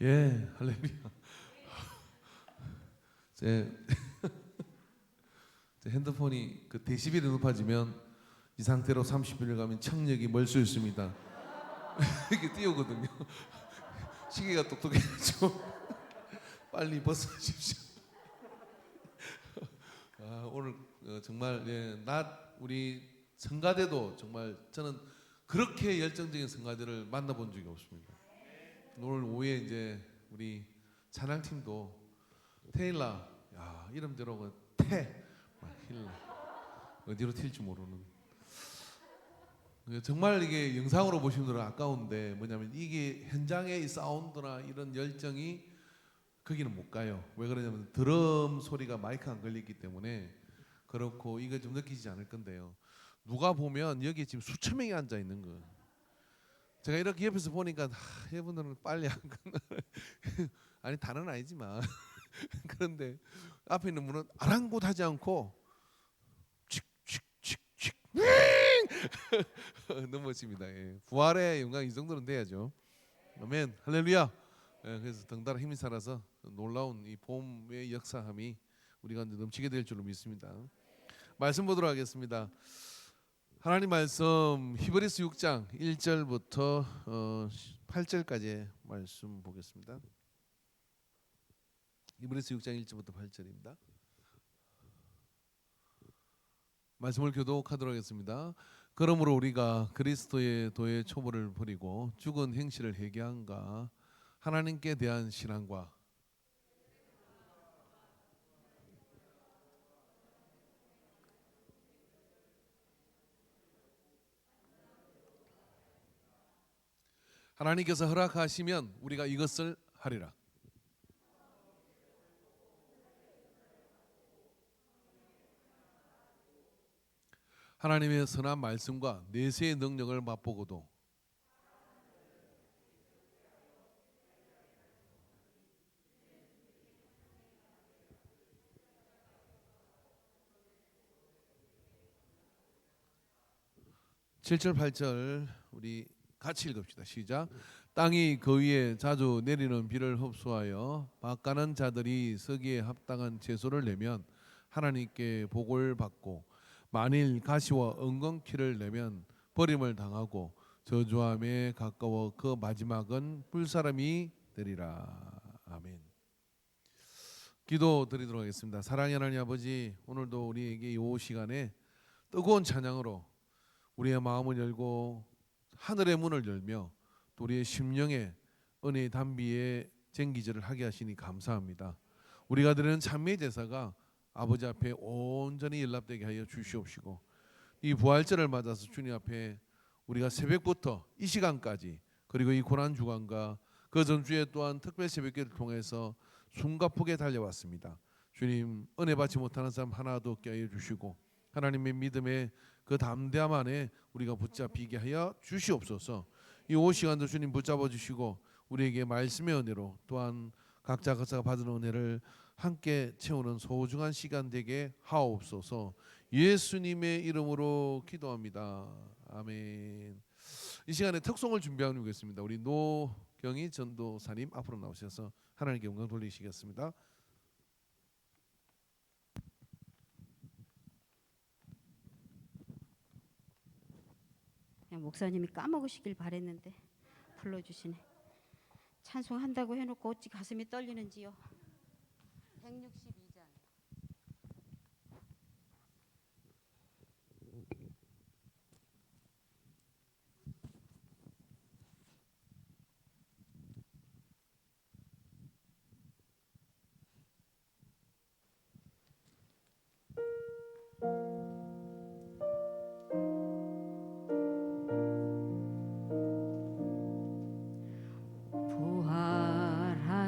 예, 할렐루야. 제, 제 핸드폰이 그 데시벨이 높아지면 이 상태로 30분을 가면 청력이 멀 수 있습니다. 이렇게 띄우거든요. 시계가 똑똑해가지고 빨리 벗어주십시오. 오늘 정말 낮 우리 성가대도 정말 저는 그렇게 열정적인 성가대를 만나본 적이 없습니다. 오늘 오후에 이제 우리 찬양팀도 테일라, 야 이름대로 힐라 어디로 튈지 모르는. 정말 이게 영상으로 보시는 분들은 아까운데 뭐냐면 이게 현장의 이 사운드나 이런 열정이 거기는 못 가요. 왜 그러냐면 드럼 소리가 마이크 안 걸리기 때문에 그렇고 이거 좀 느끼지 않을 건데요. 누가 보면 여기 지금 수천 명이 앉아 있는 거. 제가 이렇게 옆에서 보니까 여러분들은 빨리 안 끝나. 아니 다는 아니지만 그런데 앞에 있는 분은 아랑곳하지 않고 칙칙칙칙 너무 멋집니다. 예. 부활의 영광 이 정도는 돼야죠. 아멘. 할렐루야. 예, 그래서 덩달아 힘이 살아서 놀라운 이 봄의 역사함이 우리가 넘치게 될 줄로 믿습니다. 말씀 보도록 하겠습니다. 하나님 말씀 히브리서 6장 1절부터 8절까지 말씀 보겠습니다. 히브리서 6장 1절부터 8절입니다. 말씀을 교독하도록 하겠습니다. 그러므로 우리가 그리스도의 도의 초보를 버리고 죽은 행실을 회개한가 하나님께 대한 신앙과 하나님께서 허락하시면 우리가 이것을 하리라. 하나님의 선한 말씀과 내세의 능력을 맛보고도 칠 절 8절 우리 같이 읽읍시다. 시작. 땅이 그 위에 자주 내리는 비를 흡수하여 밭가는 자들이 서기에 합당한 채소를 내면 하나님께 복을 받고 만일 가시와 엉겅퀴를 내면 버림을 당하고 저주함에 가까워 그 마지막은 불사람이 되리라. 아멘. 기도 드리도록 하겠습니다. 사랑의 하나님 아버지, 오늘도 우리에게 이 시간에 뜨거운 찬양으로 우리의 마음을 열고 하늘의 문을 열며 또 우리의 심령에 은혜의 단비의 쟁기질을 하게 하시니 감사합니다. 우리가 드리는 찬미의 제사가 아버지 앞에 온전히 연락되게 하여 주시옵시고 이 부활절을 맞아서 주님 앞에 우리가 새벽부터 이 시간까지 그리고 이 고난 주간과 그 전주에 또한 특별 새벽기를 통해서 숨가쁘게 달려왔습니다. 주님 은혜 받지 못하는 사람 하나도 없게 하여 주시고 하나님의 믿음의 그 담대함 안에 우리가 붙잡히게 하여 주시옵소서. 이 오후 시간도 주님 붙잡아 주시고 우리에게 말씀의 은혜로 또한 각자 받은 은혜를 함께 채우는 소중한 시간 되게 하옵소서. 예수님의 이름으로 기도합니다. 아멘. 이 시간에 특송을 준비하고 있습니다. 우리 노경희 전도사님 앞으로 나오셔서 하나님께 영광 돌리시겠습니다. 그냥 목사님이 까먹으시길 바랬는데 불러주시네. 찬송한다고 해놓고 어찌 가슴이 떨리는지요. 162장.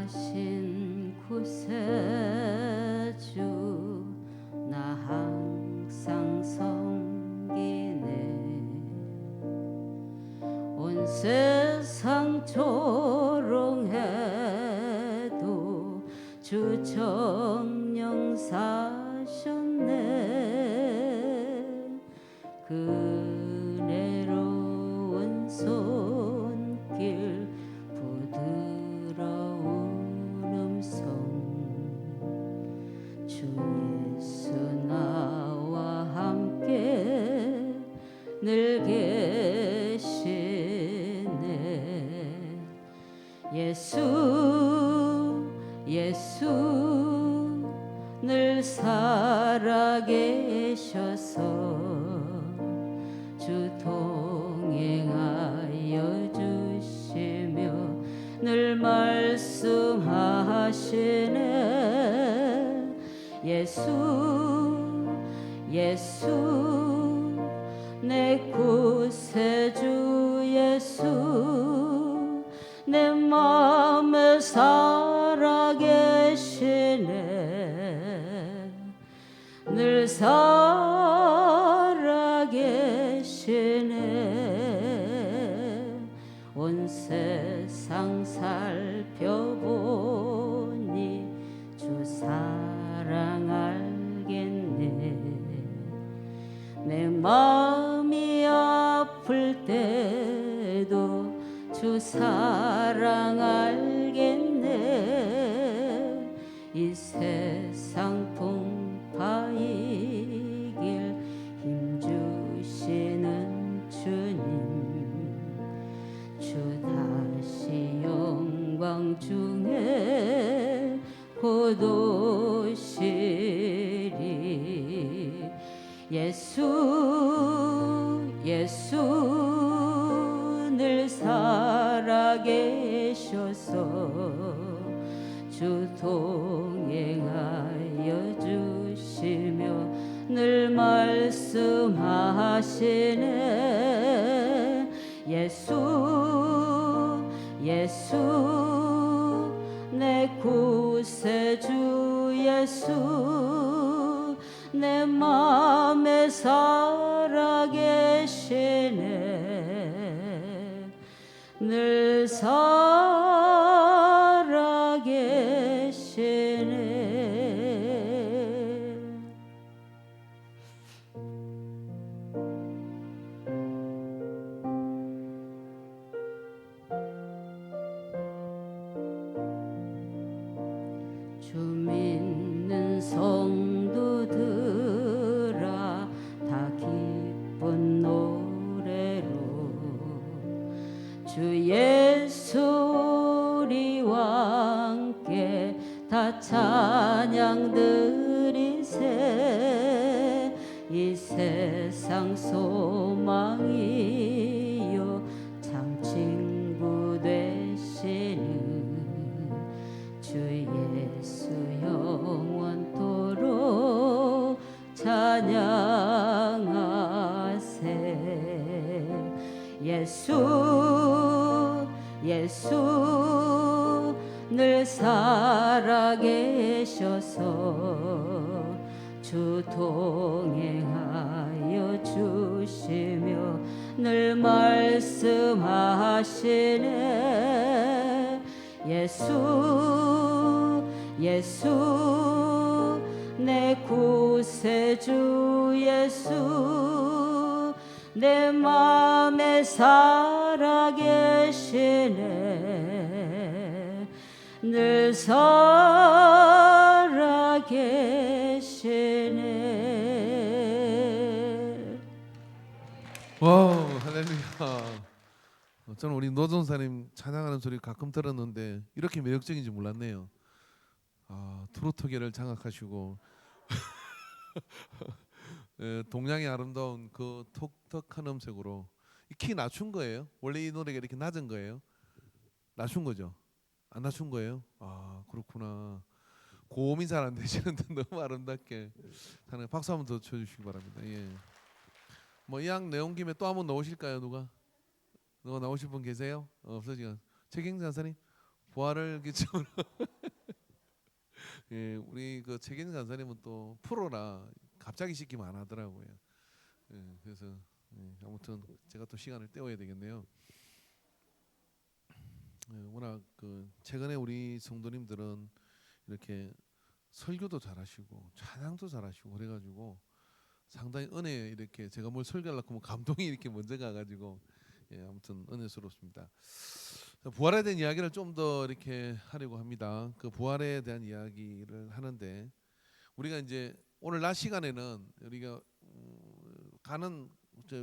부활하신 구세주 나 항상 섬기네. 온 세상 조롱해도 주 정령 사셨네. 그네로운 손길 부드러운 주 예수 나와 함께 늘 계시네. 예수 예수 늘 살아계셔서 주 동행하여 주시며 늘 말씀하시네. 예수 예수 내 구세주 예수 내 맘에 살아계시네. 늘 살아계시네. 온 세상 살펴보니 주 사랑 알겠네. 내 마음이 아플 때도 주 사랑 알겠네. 이 세상 풍파 이길 힘주시는 주님, 주 다시 영광 중에 곧 오시리. 예수 예수 늘 살아계셔서 주 동행하여 주시며 늘 말씀하시네. 예수 예수 내 구세주 예수 내 맘에 살아계시네. 늘 살아계시네. 주 믿는 성도들아 다 기쁜 노래로 주 예수 우리와 함께 다 찬양 드리세. 이 세상 소망이요 참 친구 되시는 주 예수 영원토록 찬양하세. 예수 예수 늘 살아계셔서 주 동행하여 주시며 늘 말씀하시네. 예수 예수 내 구세주 예수 내 맘에 살아계시네. 늘 살아계시네. 와우, 할렐루야. 저는 우리 노종사님 찬양하는 소리 가끔 들었는데 이렇게 매력적인지 몰랐네요. 트로트계를 장악하시고 동양의 아름다운 그 톡톡한 음색으로 키 낮춘 거예요? 원래 이 노래가 이렇게 낮은 거예요? 낮춘 거죠? 안 낮춘 거예요? 아, 그렇구나. 고음이 잘 안 되시는데 너무 아름답게 하는 박수 한번 더 쳐주시기 바랍니다. 예. 뭐 이왕 내온 김에 또 한번 나오실까요? 누가 나오실 분 계세요? 없어지가. 최경진 간사님 부활을 기점으로 예, 우리 그 최경진 간사님은 또 프로라 갑자기 시키면 안 하더라고요. 예, 그래서 아무튼 제가 또 시간을 때워야 되겠네요. 워낙 그 최근에 우리 성도님들은 이렇게 설교도 잘하시고 찬양도 잘하시고 그래가지고 상당히 은혜 이렇게 제가 뭘 설교하려고 하면 감동이 이렇게 먼저 가가지고 아무튼 은혜스럽습니다. 부활에 대한 이야기를 좀 더 이렇게 하려고 합니다. 그 부활에 대한 이야기를 하는데 우리가 이제 오늘 낮 시간에는 우리가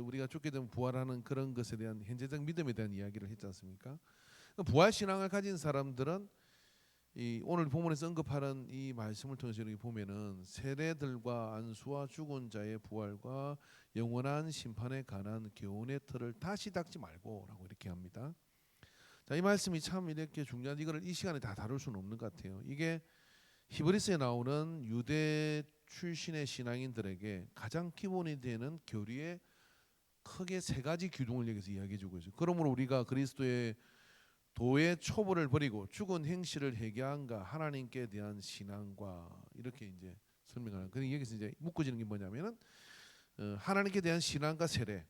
우리가 죽게 되면 부활하는 그런 것에 대한 현재적 믿음에 대한 이야기를 했지 않습니까? 부활 신앙을 가진 사람들은 이 오늘 본문에서 언급하는 이 말씀을 통해서 이렇게 보면은 세례들과 안수와 죽은 자의 부활과 영원한 심판에 관한 교훈의 틀을 다시 닦지 말고라고 이렇게 합니다. 자, 이 말씀이 참 이렇게 중요한, 이거를 이 시간에 다 다룰 수는 없는 것 같아요. 이게 히브리서에 나오는 유대 출신의 신앙인들에게 가장 기본이 되는 교리의 크게 세 가지 기둥을 여기서 이야기해주고 있어요. 그러므로 우리가 그리스도의 도의 초보를 버리고 죽은 행실을 회개한가 하나님께 대한 신앙과 이렇게 이제 설명하는. 그러니까 여기서 이제 묶어지는 게 뭐냐면은 하나님께 대한 신앙과 세례,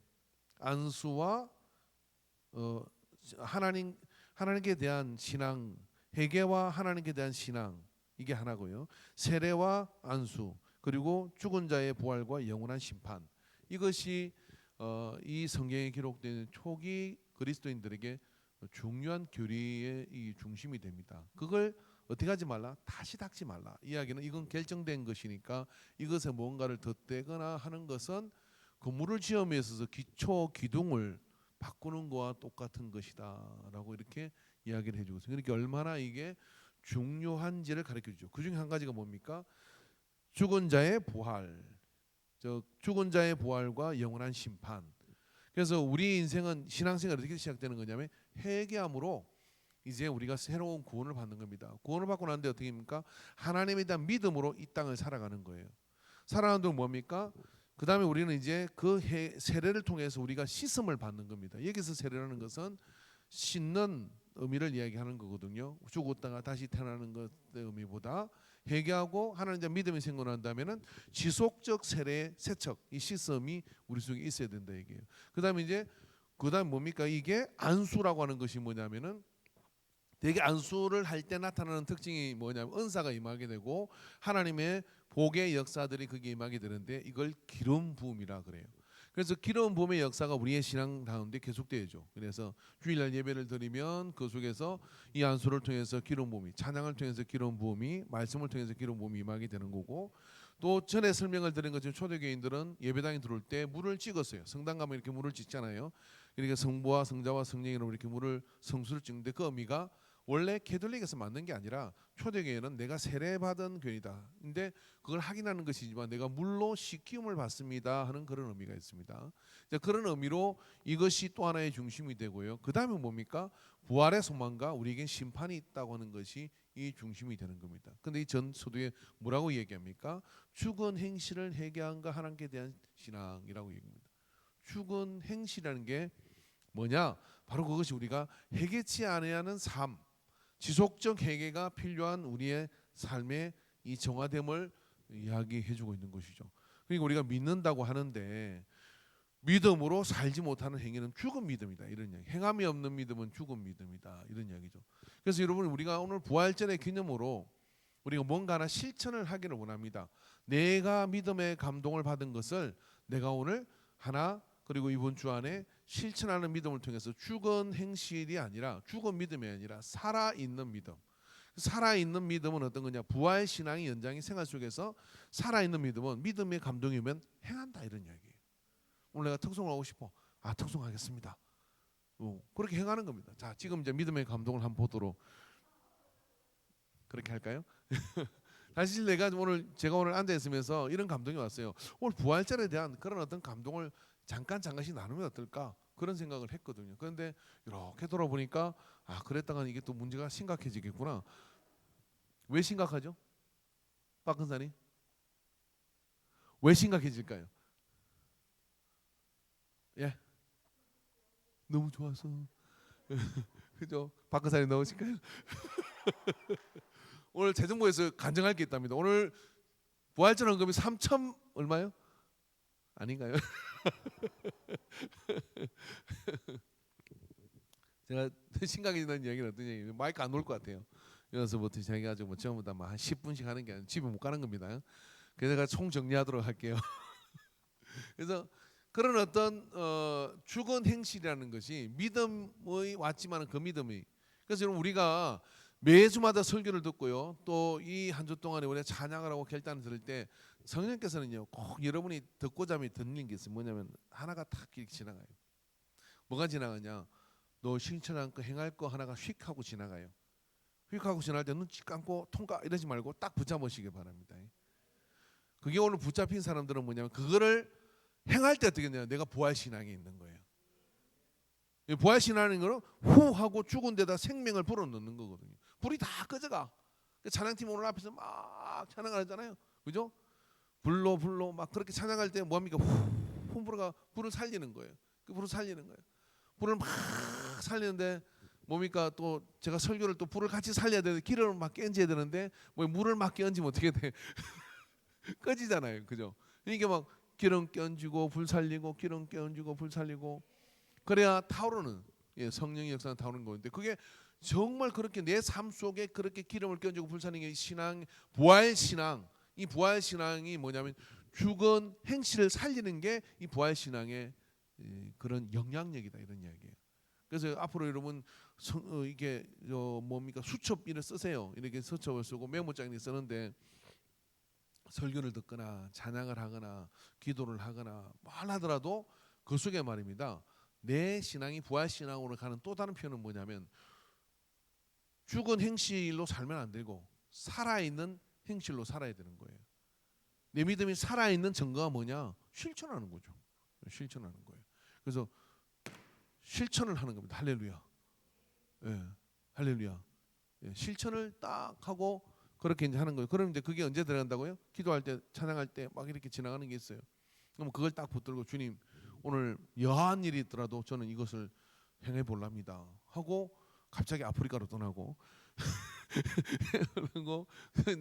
안수와 하나님께 대한 신앙, 회개와 하나님께 대한 신앙, 이게 하나고요. 세례와 안수, 그리고 죽은 자의 부활과 영원한 심판, 이것이 이 성경에 기록된 초기 그리스도인들에게 중요한 교리의 이 중심이 됩니다. 그걸 어떻게 하지 말라? 다시 닦지 말라. 이야기는 이건 결정된 것이니까 이것에 뭔가를 덧대거나 하는 것은 건물을 지음에 있어서 기초 기둥을 바꾸는 거와 똑같은 것이다라고 이렇게 이야기를 해주고 있어요. 그러니까 얼마나 이게 중요한지를 가르쳐주죠. 그 중에 한 가지가 뭡니까? 죽은 자의 부활, 죽은 자의 부활과 영원한 심판. 그래서 우리 인생은 신앙생활이 어떻게 시작되는 거냐면 회개함으로 이제 우리가 새로운 구원을 받는 겁니다. 구원을 받고 난 뒤에 어떻게 됩니까? 하나님에 대한 믿음으로 이 땅을 살아가는 거예요. 살아가는 동안 뭡니까? 그 다음에 우리는 이제 그 세례를 통해서 우리가 씻음을 받는 겁니다. 여기서 세례라는 것은 씻는 의미를 이야기하는 거거든요. 죽었다가 다시 태어나는 것의 의미보다 회개하고 하나님의 믿음이 생겨난다면은 지속적 세례, 세척, 이 씻음이 우리 속에 있어야 된다 얘기예요. 그다음 뭡니까? 이게 안수라고 하는 것이 뭐냐면은 되게 안수를 할 때 나타나는 특징이 뭐냐면 은사가 임하게 되고 하나님의 복의 역사들이 거기에 임하게 되는데 이걸 기름 부음이라 그래요. 그래서 기름 부음의 역사가 우리의 신앙 가운데 계속되죠. 그래서 주일날 예배를 드리면 그 속에서 이 안수를 통해서 기름 부음이, 찬양을 통해서 기름 부음이, 말씀을 통해서 기름 부음이 임하게 되는 거고, 또 전에 설명을 드린 것처럼 초대교인들은 예배당에 들어올 때 물을 찍었어요. 성당 가면 이렇게 물을 찍잖아요. 그러니까 성부와 성자와 성령으로 이렇게 성수를 찍는데 그 의미가 원래 캐톨릭에서 만든 게 아니라 초대교회는 내가 세례받은 교회다. 근데 그걸 확인하는 것이지만 내가 물로 씻김을 받습니다 하는 그런 의미가 있습니다. 그런 의미로 이것이 또 하나의 중심이 되고요. 그 다음에 뭡니까? 부활의 소망과 우리에겐 심판이 있다고 하는 것이 이 중심이 되는 겁니다. 근데 이 전 서두에 뭐라고 얘기합니까? 죽은 행실을 회개한가 하나님께 대한 신앙이라고 얘기합니다. 죽은 행실이라는 게 뭐냐? 바로 그것이 우리가 회개치 아니하는 삶, 지속적 회개가 필요한 우리의 삶의 이 정화됨을 이야기해주고 있는 것이죠. 그러니까 우리가 믿는다고 하는데 믿음으로 살지 못하는 행위는 죽은 믿음이다, 이런 이야기. 행함이 없는 믿음은 죽은 믿음이다, 이런 이야기죠. 그래서 여러분, 우리가 오늘 부활절의 기념으로 우리가 뭔가 하나 실천을 하기를 원합니다. 내가 믿음의 감동을 받은 것을 내가 오늘 하나, 그리고 이번 주 안에 실천하는 믿음을 통해서 죽은 행실이 아니라, 죽은 믿음이 아니라 살아있는 믿음. 살아있는 믿음은 어떤 거냐? 부활 신앙의 연장이 생활 속에서 살아있는 믿음은 믿음의 감동이 오면 행한다, 이런 이야기예요. 오늘 내가 특송을 하고 싶어. 특송하겠습니다. 그렇게 행하는 겁니다. 자, 지금 이제 믿음의 감동을 한번 보도록 그렇게 할까요? 사실 제가 오늘 앉아 있으면서 이런 감동이 왔어요. 오늘 부활절에 대한 그런 어떤 감동을 잠깐씩 나누면 어떨까? 그런 생각을 했거든요. 그런데 이렇게 돌아보니까 그랬다가 이게 또 문제가 심각해지겠구나. 왜 심각하죠? 박 근사님? 왜 심각해질까요? 예, 너무 좋아서. 그죠? 박 근사님 넣으실까요? 오늘 재정부에서 간증할 게 있답니다. 오늘 부활절 헌금이 3천 얼마요? 아닌가요? 제가 심각해지는 이야기는 어떤 얘기예요? 마이크 안 올 것 같아요. 여기서부터 자기가 뭐 처음부터 한 10분씩 하는 게 아니라 집에 못 가는 겁니다. 그래서 제가 총 정리하도록 할게요. 그래서 그런 어떤 죽은 행실이라는 것이 믿음의 왔지만 그 믿음이, 그래서 여러분 우리가 매주마다 설교를 듣고요. 또 이 한 주 동안에 우리가 찬양을 하고 결단을 들을 때 성령께서는요 꼭 여러분이 듣고자 하면 듣는 게 있어요. 뭐냐면 하나가 탁 이렇게 지나가요. 뭐가 지나가냐? 너 실천한 거 행할 거 하나가 휙 하고 지나가요. 휙 하고 지나갈 때 눈치 감고 통과 이러지 말고 딱 붙잡으시기 바랍니다. 그게 오늘 붙잡힌 사람들은 뭐냐면 그거를 행할 때 어떻게 되냐? 내가 부활 신앙이 있는 거예요. 이 부활 신앙인 거는 후 하고 죽은 데다 생명을 불어넣는 거거든요. 불이 다 꺼져가. 찬양팀 오늘 앞에서 막 찬양을 하잖아요. 그죠? 불로 막 그렇게 찬양할 때 뭐합니까? 후 불어가 불을 살리는 거예요. 그 불을 살리는 거예요. 불을 막 살리는데 뭡니까? 또 제가 설교를 또 불을 같이 살려야 되는데 기름을 막 끼얹어야 되는데 뭐 물을 막 끼얹으면 어떻게 돼? 꺼지잖아요. 그죠? 이게 막 기름 끼얹고 불 살리고 기름 끼얹고 불 살리고 그래야 타오르는 성령의 역사는 타오르는 건데 그게 정말 그렇게 내 삶 속에 그렇게 기름을 끼얹고 불 살리는 게 신앙 부활 신앙 이 부활 신앙이 뭐냐면 죽은 행실을 살리는 게 이 부활 신앙의 그런 영향력이다 이런 이야기예요. 그래서 앞으로 여러분 이게 뭡니까 수첩비를 쓰세요. 이렇게 수첩을 쓰고 메모장에 쓰는데 설교를 듣거나 찬양을 하거나 기도를 하거나 뭘 하더라도 그 속에 말입니다. 내 신앙이 부활 신앙으로 가는 또 다른 표현은 뭐냐면 죽은 행실로 살면 안 되고 살아있는 행실로 살아야 되는 거예요. 내 믿음이 살아있는 증거가 뭐냐? 실천하는 거죠. 실천하는 거예요. 그래서 실천을 하는 겁니다. 할렐루야. 예, 할렐루야. 예, 실천을 딱 하고 그렇게 이제 하는 거예요. 그런데 그게 언제 들어간다고요? 기도할 때, 찬양할 때 막 이렇게 지나가는 게 있어요. 그럼 그걸 딱 붙들고 주님 오늘 여한 일이 있더라도 저는 이것을 행해 볼랍니다 하고 갑자기 아프리카로 떠나고 그리고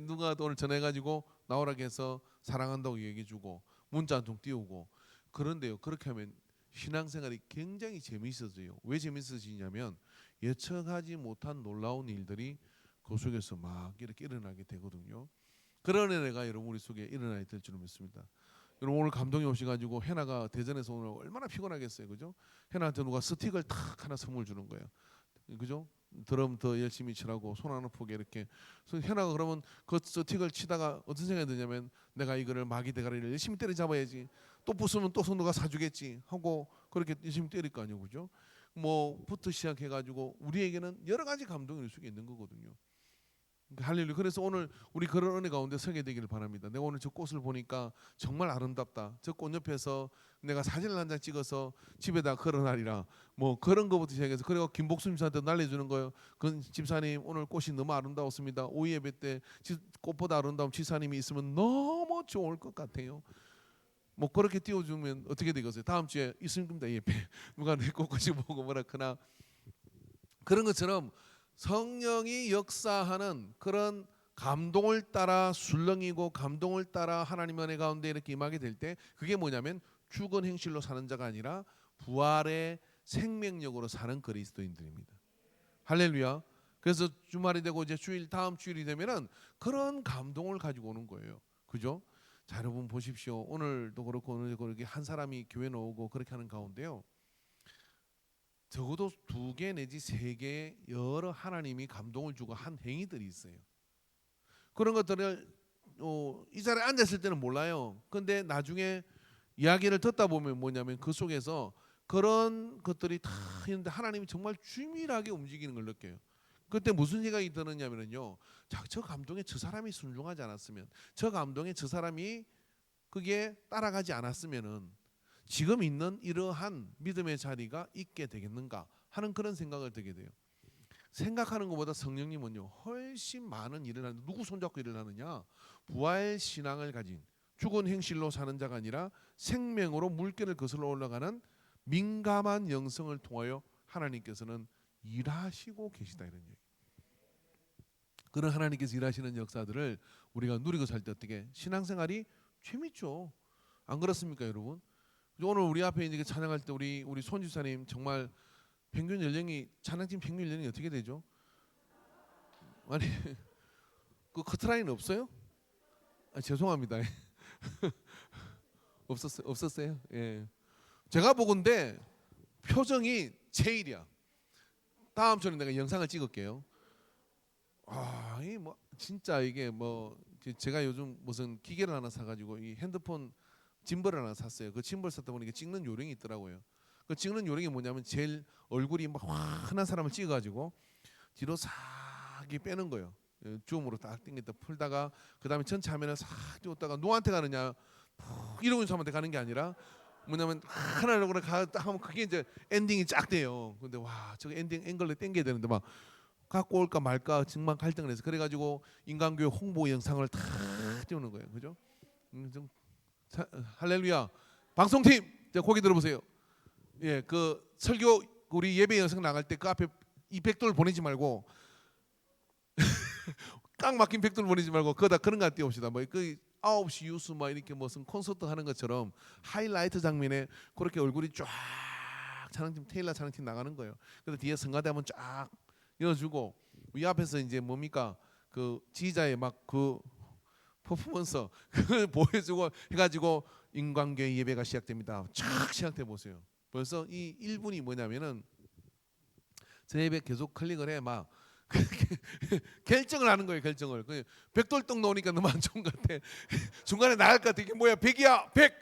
누가 오늘 전해가지고 나오라고 해서 사랑한다고 얘기해주고 문자 한 통 띄우고 그런데요. 그렇게 하면 신앙생활이 굉장히 재미있어져요. 왜 재미있어지냐면 예측하지 못한 놀라운 일들이 그 속에서 막 이렇게 일어나게 되거든요. 그런 은혜가 여러분 우리 속에 일어나야 될 줄 믿습니다. 여러분 오늘 감동이 오셔가지고 해나가 대전에서 오늘 얼마나 피곤하겠어요, 그죠? 해나한테 누가 스틱을 탁 하나 선물 주는 거예요, 그죠? 드럼 더 열심히 치라고 손 하나 포게 이렇게. 그래서 해나가 그러면 그 스틱을 치다가 어떤 생각이 드냐면 내가 이거를 마귀 대가리를 열심히 때려잡아야지. 또 부수면 또 누가 사주겠지 하고 그렇게 열심히 때릴 거 아니에요, 그죠? 뭐부터 시작해가지고 우리에게는 여러 가지 감동이 올 수가 있는 거거든요. 할렐루야. 그래서 오늘 우리 그런 은혜 가운데 서게 되기를 바랍니다. 내가 오늘 저 꽃을 보니까 정말 아름답다. 저 꽃 옆에서 내가 사진을 한 장 찍어서 집에다 걸어놔리라. 뭐 그런 거부터 시작해서 그리고 김복수 집사한테 날려주는 거예요. 그 집사님 오늘 꽃이 너무 아름다웠습니다. 오후 예배 때 꽃보다 아름다운 집사님이 있으면 너무 좋을 것 같아요. 뭐 그렇게 띄워주면 어떻게 되겠어요? 다음 주에 있습니다 예배. 누가 내 꽃까지 보고 뭐라 그나 그런 것처럼 성령이 역사하는 그런 감동을 따라 술렁이고 감동을 따라 하나님의 은혜 가운데 이렇게 임하게 될 때 그게 뭐냐면 죽은 행실로 사는 자가 아니라 부활의 생명력으로 사는 그리스도인들입니다. 할렐루야. 그래서 주말이 되고 이제 다음 주일이 되면은 그런 감동을 가지고 오는 거예요. 그죠? 자, 여러분 보십시오. 오늘도 그렇고 오늘도 그렇게 한 사람이 교회 나오고 그렇게 하는 가운데요. 적어도 2개 내지 3개의 여러 하나님이 감동을 주고 한 행위들이 있어요. 그런 것들을 이 자리에 앉았을 때는 몰라요. 근데 나중에 이야기를 듣다 보면 뭐냐면 그 속에서 그런 것들이 다 있는데 하나님이 정말 주밀하게 움직이는 걸 느껴요. 그때 무슨 생각이 드느냐면요. 저 감동에 저 사람이 순종하지 않았으면, 저 감동에 저 사람이 그게 따라가지 않았으면은 지금 있는 이러한 믿음의 자리가 있게 되겠는가 하는 그런 생각을 들게 돼요. 생각하는 것보다 성령님은요 훨씬 많은 일을 하는, 누구 손잡고 일을 하느냐? 부활 신앙을 가진 죽은 행실로 사는 자가 아니라 생명으로 물결을 거슬러 올라가는 민감한 영성을 통하여 하나님께서는 일하시고 계시다 이런 얘기. 그런 하나님께서 일하시는 역사들을 우리가 누리고 살 때 어떻게 신앙생활이 재밌죠. 안 그렇습니까, 여러분? 오늘 우리 앞에 이제 찬양할 때 우리 손지사님 정말 평균 연령이 찬양팀 평균 연령이 어떻게 되죠? 아니 그 커트라인 없어요? 죄송합니다. 없었어요. 예. 제가 보건데 표정이 제일이야. 다음 주에 내가 영상을 찍을게요. 이 뭐 진짜 이게 뭐 제가 요즘 무슨 기계를 하나 사가지고 이 핸드폰 짐벌을 하나 샀어요. 그 짐벌 샀다 보니까 찍는 요령이 있더라고요. 그 찍는 요령이 뭐냐면 제일 얼굴이 막 환한 사람을 찍어가지고 뒤로 싹 이렇게 빼는 거예요. 줌으로 딱 당겼다 풀다가 그 다음에 전체 화면을 싹 띄웠다가 누구한테 가느냐 푹 이러고 있는 사람한테 가는 게 아니라 뭐냐면 하나로 딱 하면 그게 이제 엔딩이 쫙 돼요. 근데 와 저거 엔딩 앵글을 당겨야 되는데 막 갖고 올까 말까 정말 갈등을 해서 그래가지고 인간교회 홍보 영상을 다 띄우는 거예요. 그죠? 좀 할렐루야. 방송팀 자 고개 들어보세요. 예, 그 설교 우리 예배 영상 나갈 때 그 앞에 이 백돌 보내지 말고 깡 막힌 백돌 보내지 말고 그거다 그런 거 띄웁시다. 뭐그 9시 뉴스 막 이렇게 무슨 콘서트 하는 것처럼 하이라이트 장면에 그렇게 얼굴이 쫙 촬영팀 테일러 촬영팀 나가는 거예요. 그래서 뒤에 성가대 한번 쫙 이어주고 이 앞에서 이제 뭡니까 그 지휘자의 막 그 퍼포먼스 그걸 보여주고 해가지고 인광교회 예배가 시작됩니다. 쫙 시작돼 보세요. 벌써 이 1분이 뭐냐면은 저 예배 계속 클릭을 해 막 결정을 하는 거예요. 결정을. 백돌떡 넣으니까 너무 안 좋은 것 같아. 중간에 나갈 것 같아. 이게 뭐야 100이야 100.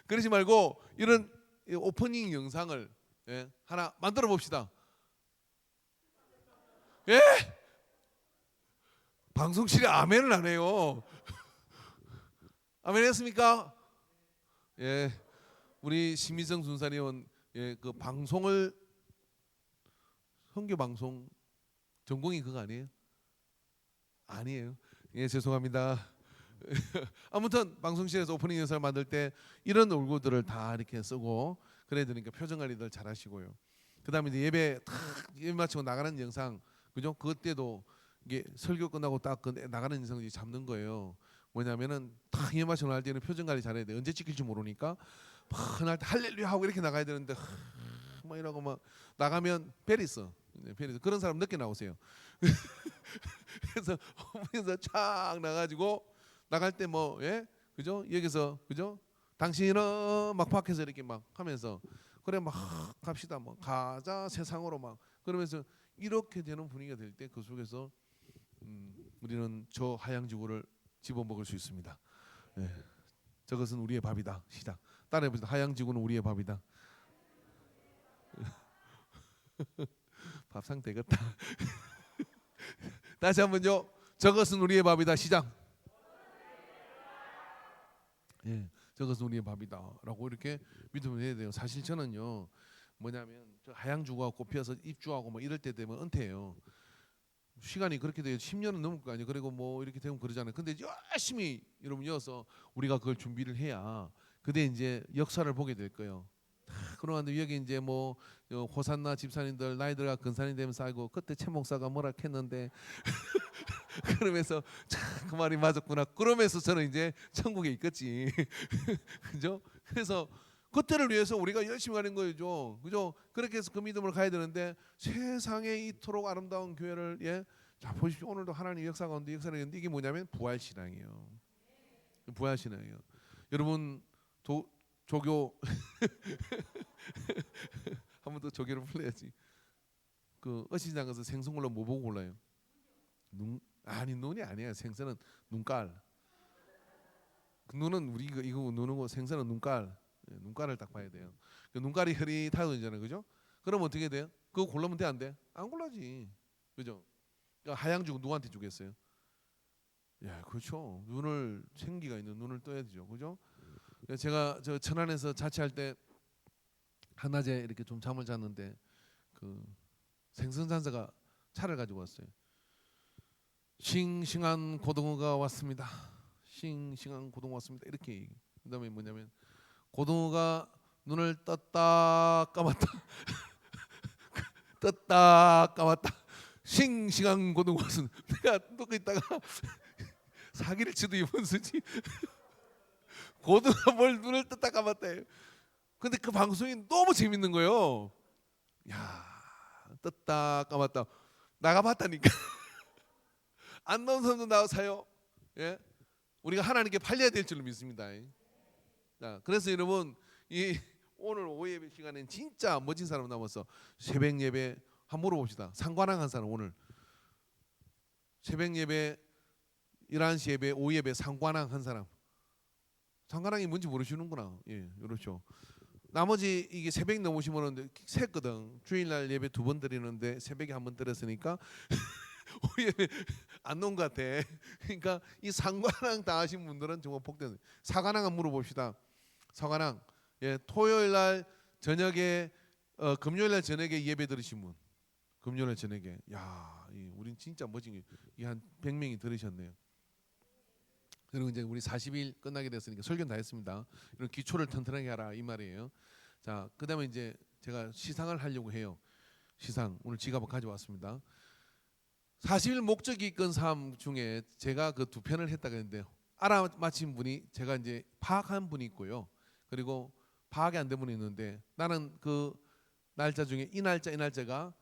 그러지 말고 이런 오프닝 영상을 하나 만들어 봅시다. 예? 방송실에 아멘을 안 해요. 아멘 했습니까? 예. 우리 심희정 순사님은 그 방송을 선교 방송 전공이 그거 아니에요? 아니에요. 예, 죄송합니다. 아무튼 방송실에서 오프닝 영상을 만들 때 이런 얼굴들을 다 이렇게 쓰고 그래야 되니까 표정 관리들 잘 하시고요. 그다음에 이제 예배 탁 예배 마치고 나가는 영상 그죠? 그때도 이게 설교 끝나고 딱 나가는 영상을 잡는 거예요. 뭐냐면은 탁 예배 마치고 나갈 때는 표정 관리 잘해야 돼. 언제 찍힐지 모르니까 막 날 때 할렐루야 하고 이렇게 나가야 되는데 막 이러고 막 나가면 벨 있어. 그런 사람 늦게 나오세요. 그래서 오면서 쫙 나가지고 나갈 때 뭐 그죠? 여기서 그죠? 당신은 막 밖에서 이렇게 막 하면서 그래 막 갑시다 뭐 가자 세상으로 막 그러면서 이렇게 되는 분위기가 될 때 그 속에서 우리는 저 하양 지구를 집어먹을 수 있습니다. 예. 저것은 우리의 밥이다. 시작. 따라해보시다. 하양 지구는 우리의 밥이다. 밥상 되겠다. 다시 한번요. 저것은 우리의 밥이다. 시작. 예, 저것은 우리의 밥이다라고 이렇게 믿으면 해야 돼요. 사실 저는요, 뭐냐면 저 하양 주가 꽃피어서 입주하고 뭐 이럴 때 되면 은퇴해요. 시간이 그렇게 돼요. 10년은 넘을 거 아니에요. 그리고 뭐 이렇게 되면 그러잖아요. 근데 열심히 여러분 이어서 우리가 그걸 준비를 해야 그때 이제 역사를 보게 될 거예요. 그러는데 여기 이제 뭐 호산나 집사님들 나이들가 근산이 되면서 아이고 그때 최 목사가 뭐라 했는데 그러면서 참 그 말이 맞았구나. 그러면서 저는 이제 천국에 있겠지. 그죠? 그래서 그때를 위해서 우리가 열심히 가는 거죠. 그죠? 그렇게 해서 그 믿음을 가야 되는데 세상에 이토록 아름다운 교회를 자 보십시오. 오늘도 하나님 역사 가운데 역사를 했는데 이게 뭐냐면 부활 신앙이에요. 부활 신앙이에요. 여러분 조교 한 번 더 조교를 풀어야지. 그 어시장 가서 생선 골라 뭐 보고 골라요? 눈이 아니에요. 생선은 눈깔. 그 눈은 우리 이거 눈이고 생선은 눈깔. 눈깔을 딱 봐야 돼요. 그 눈깔이 흐릿하잖아요, 그죠? 그럼 어떻게 돼요? 그거 골라면 돼 안 돼? 안 골라지, 그죠? 그러니까 하양 주고 누구한테 주겠어요? 야, 그렇죠. 눈을 생기가 있는 눈을 떠야 되죠, 그죠? 제가 저 천안에서 자취할 때 한낮에 이렇게 좀 잠을 잤는데 그 생선산사가 차를 가지고 왔어요. 싱싱한 고등어가 왔습니다. 싱싱한 고등어 왔습니다. 이렇게 그다음에 뭐냐면 고등어가 눈을 떴다 감았다 떴다 감았다 싱싱한 고등어 왔습니다. 내가 또 있다가 사기를 치도 이번 수지 고등어 뭘 눈을 떴다 감았다 해요. 근데 그 방송이 너무 재밌는 거예요. 야 떴다 감았다 나가봤다니까 안 나온 사람도 나와서요. 예? 우리가 하나님께 팔려야 될 줄로 믿습니다. 자, 그래서 여러분 이 오늘 오후 예배 시간엔 진짜 멋진 사람 남았어. 새벽 예배 한번 물어봅시다. 상관왕 한 사람 오늘 새벽 예배, 11시 예배, 오후 예배 상관왕 한 사람. 상관왕이 뭔지 모르시는구나. 예, 그렇죠. 나머지 이게 새벽 넘으시면 샜거든. 주일날 예배 2번 드리는데 새벽에 1번 드렸으니까 오후 예배 안 놓은 것 같아. 그러니까 이 상관왕 다 하신 분들은 정말 복된. 사관왕 한번 물어봅시다. 사관왕. 예, 토요일날 저녁에 금요일날 저녁에 예배 드리신 분. 금요일 저녁에. 야, 우린 진짜 멋진 게 한 100명이 들으셨네요. 그리고 이제 우리 40일 끝나게 됐으니까 설교는 다 했습니다. 이런 기초를 튼튼하게 하라 이 말이에요. 자, 그다음에 이제 제가 시상을 하려고 해요. 시상 오늘 지갑을 가져왔습니다. 40일 목적이 이끈 삶 중에 제가 그 2편을 했다고 했는데요. 알아맞힌 분이 제가 이제 파악한 분이 있고요. 그리고 파악이 안 된 분이 있는데 나는 그 날짜 중에 이 날짜가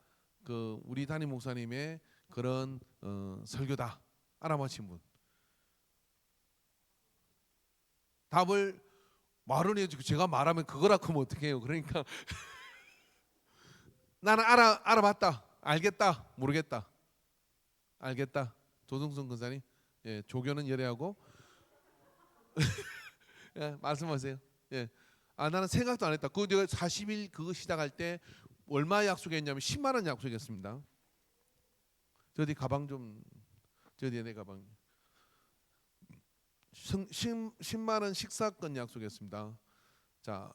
그 우리 담임 목사님의 그런 설교다 알아맞힌 분. 답을 말은 해주고 제가 말하면 그거라 하면 어떻게 해요? 그러니까 나는 알아봤다, 알겠다, 모르겠다, 알겠다. 조승선 근사님, 예, 조교는 열애하고 예, 말씀하세요. 예, 나는 생각도 안 했다. 그 내가 40일 그거 시작할 때 얼마 약속했냐면 10만 원 약속했습니다. 저기 가방 좀, 저기 내 가방. 10만 원 식사권 약속했습니다. 자,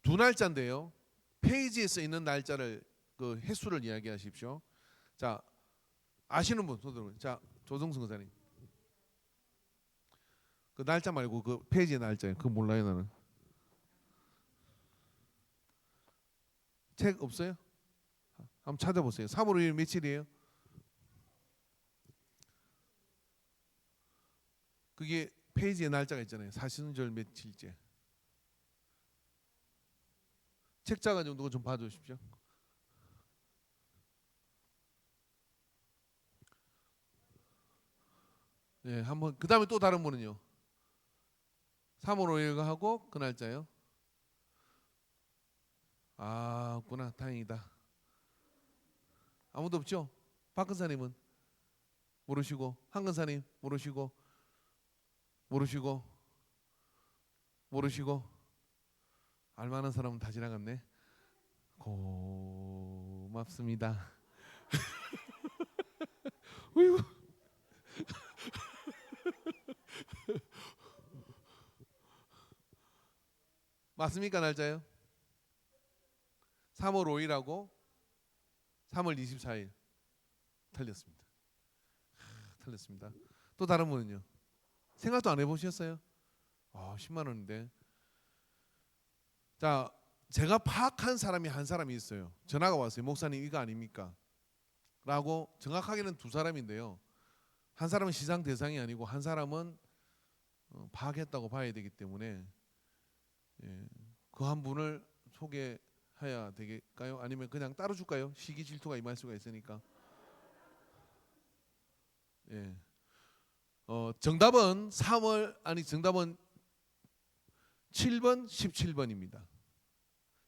2날짜인데요. 페이지에 써 있는 날짜를 그 횟수를 이야기하십시오. 자, 아시는 분 손 들어. 자, 조성승 의사님. 그 날짜 말고 그 페이지의 날짜요. 그거 몰라요 나는. 책 없어요? 한번 찾아보세요. 3월 5일 며칠이에요? 그게 페이지에 날짜가 있잖아요. 사순절 며칠째. 책자가 정도 좀 봐주십시오. 네, 한번 그 다음에 또 다른 분은요. 3월 5일 하고 그 날짜요. 없구나. 다행이다. 아무도 없죠? 박 근사님은 모르시고, 한 근사님 모르시고, 알만한 사람은 다 지나갔네. 고맙습니다. 어이구. 맞습니까 날짜요? 3월 5일하고 3월 24일 틀렸습니다. 틀렸습니다. 또 다른 분은요? 생각도 안 해보셨어요? 10만 원인데. 자, 제가 파악한 사람이 한 사람이 있어요. 전화가 왔어요. 목사님 이거 아닙니까? 라고 정확하게는 2사람인데요. 한 사람은 시상 대상이 아니고 한 사람은 파악했다고 봐야 되기 때문에 예, 그 한 분을 소개해야 되겠까요? 아니면 그냥 따로 줄까요? 시기 질투가 임할 수가 있으니까. 예. 정답은 7번 17번입니다.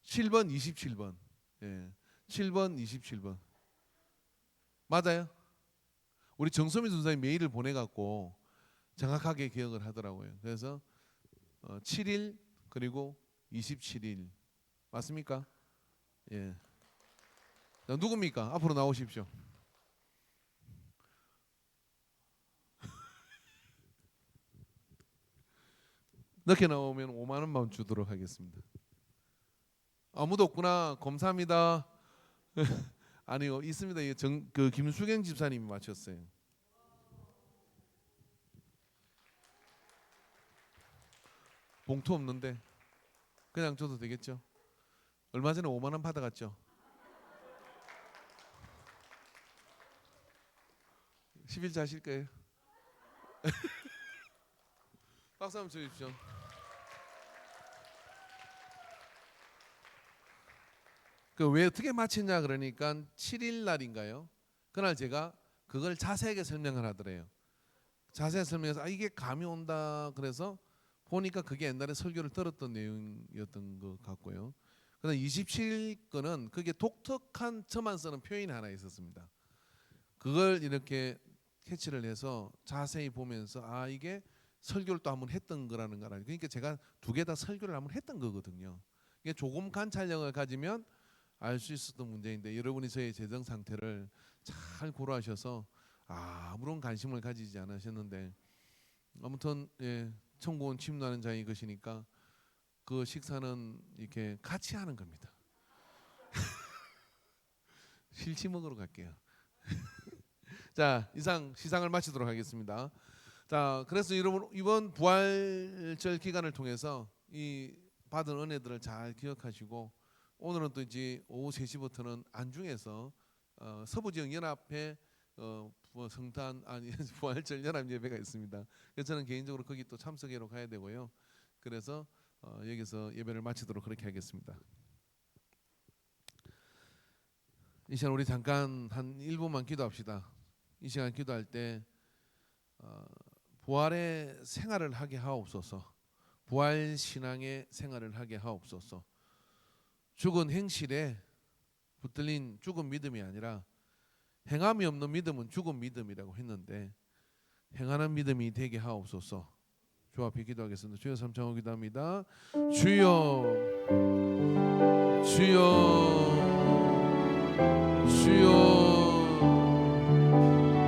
7번 27번. 예. 7번 27번. 맞아요? 우리 정소민 선생님 메일을 보내 갖고 정확하게 기억을 하더라고요. 그래서 7일 그리고 27일 맞습니까? 예. 자, 누굽니까? 앞으로 나오십시오. 늦게 나오면 5만 원만 주도록 하겠습니다. 아무도 없구나. 감사합니다. 아니요, 있습니다. 그 김수경 집사님이 맞췄어요. 봉투 없는데 그냥 줘도 되겠죠? 얼마 전에 5만 원 받아갔죠? 10일째 하실 거예요? 박수 한번 쳐주십시오. 그 왜 어떻게 맞췄냐 그러니까 7일 날인가요? 그날 제가 그걸 자세하게 설명을 하더래요. 자세히 설명해서 이게 감이 온다 그래서 보니까 그게 옛날에 설교를 들었던 내용이었던 것 같고요. 그다음 27건은 그게 독특한 저만 쓰는 표현이 하나 있었습니다. 그걸 이렇게 캐치를 해서 자세히 보면서 아 이게 설교를 또 한번 했던 거라는 거라. 그러니까 제가 두 개 다 설교를 한번 했던 거거든요. 이게 조금 관찰력을 가지면 알 수 있었던 문제인데 여러분이 저의 재정 상태를 잘 고려하셔서 아무런 관심을 가지지 않으셨는데 아무튼 예, 천국은 침노하는 자의 것이니까 그 식사는 이렇게 같이 하는 겁니다. 실치 먹으러 갈게요. 자, 이상 시상을 마치도록 하겠습니다. 자, 그래서 여러분 이번 부활절 기간을 통해서 이 받은 은혜들을 잘 기억하시고 오늘은 또 이제 오후 3시부터는 안중에서 서부지역 연합회 성탄 아니 부활절 연합 예배가 있습니다. 그래서 저는 개인적으로 거기 또 참석하러 가야 되고요. 그래서 여기서 예배를 마치도록 그렇게 하겠습니다. 이 시간 우리 잠깐 한 1분만 기도합시다. 이 시간 기도할 때 부활의 생활을 하게 하옵소서. 부활 신앙의 생활을 하게 하옵소서. 죽은 행실에 붙들린 죽은 믿음이 아니라 행함이 없는 믿음은 죽은 믿음이라고 했는데 행하는 믿음이 되게 하옵소서. 주 앞에 기도하겠습니다. 주여 삼창호 기도합니다. 주여 주여 주여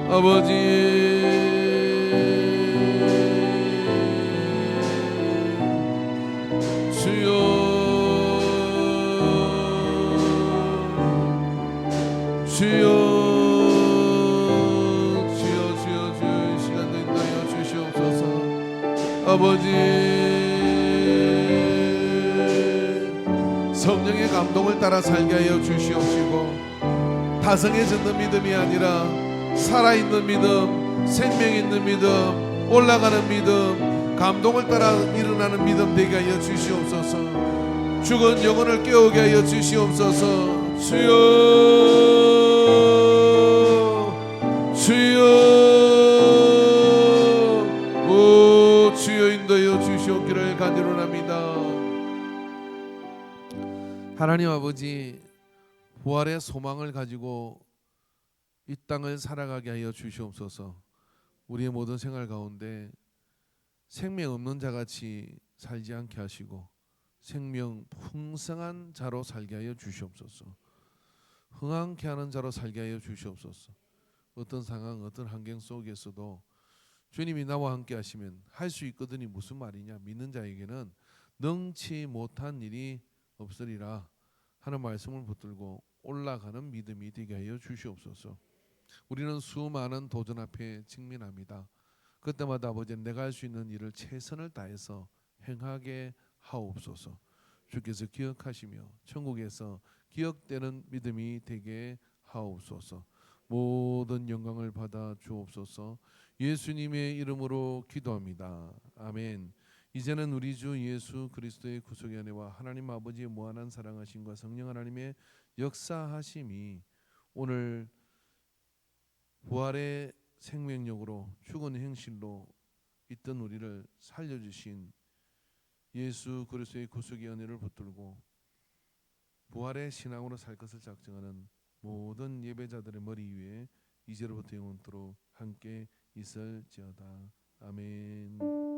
아버지 주여 주여 주여 시간 된다여 주시옵소서. 아버지 성령의 감동을 따라 살게 하여 주시옵시고 다성해졌는 믿음이 아니라 살아있는 믿음, 생명 있는 믿음, 올라가는 믿음, 감동을 따라 일어나는 믿음 되게 하여 주시옵소서. 죽은 영혼을 깨우게 하여 주시옵소서. 주여 주여 오 주여 인도하여 주시옵기를 간절합니다. 하나님 아버지 부활의 소망을 가지고 이 땅을 살아가게 하여 주시옵소서. 우리의 모든 생활 가운데 생명 없는 자같이 살지 않게 하시고 생명 풍성한 자로 살게 하여 주시옵소서. 흥황케 하는 자로 살게 하여 주시옵소서. 어떤 상황 어떤 환경 속에서도 주님이 나와 함께 하시면 할 수 있거든이 무슨 말이냐. 믿는 자에게는 능치 못한 일이 없으리라 하는 말씀을 붙들고 올라가는 믿음이 되게 하여 주시옵소서. 우리는 수많은 도전 앞에 직면합니다. 그때마다 아버지 내가 할 수 있는 일을 최선을 다해서 행하게 하옵소서. 주께서 기억하시며 천국에서 기억되는 믿음이 되게 하옵소서. 모든 영광을 받아 주옵소서. 예수님의 이름으로 기도합니다. 아멘. 이제는 우리 주 예수 그리스도의 구속의 은혜와 하나님 아버지의 무한한 사랑하심과 성령 하나님의 역사하심이 오늘 부활의 생명력으로 죽은 행실로 있던 우리를 살려주신 예수 그리스도의 구속의 은혜를 붙들고 부활의 신앙으로 살 것을 작정하는 모든 예배자들의 머리 위에 이제로부터 영원토록 함께 있을지어다. 아멘.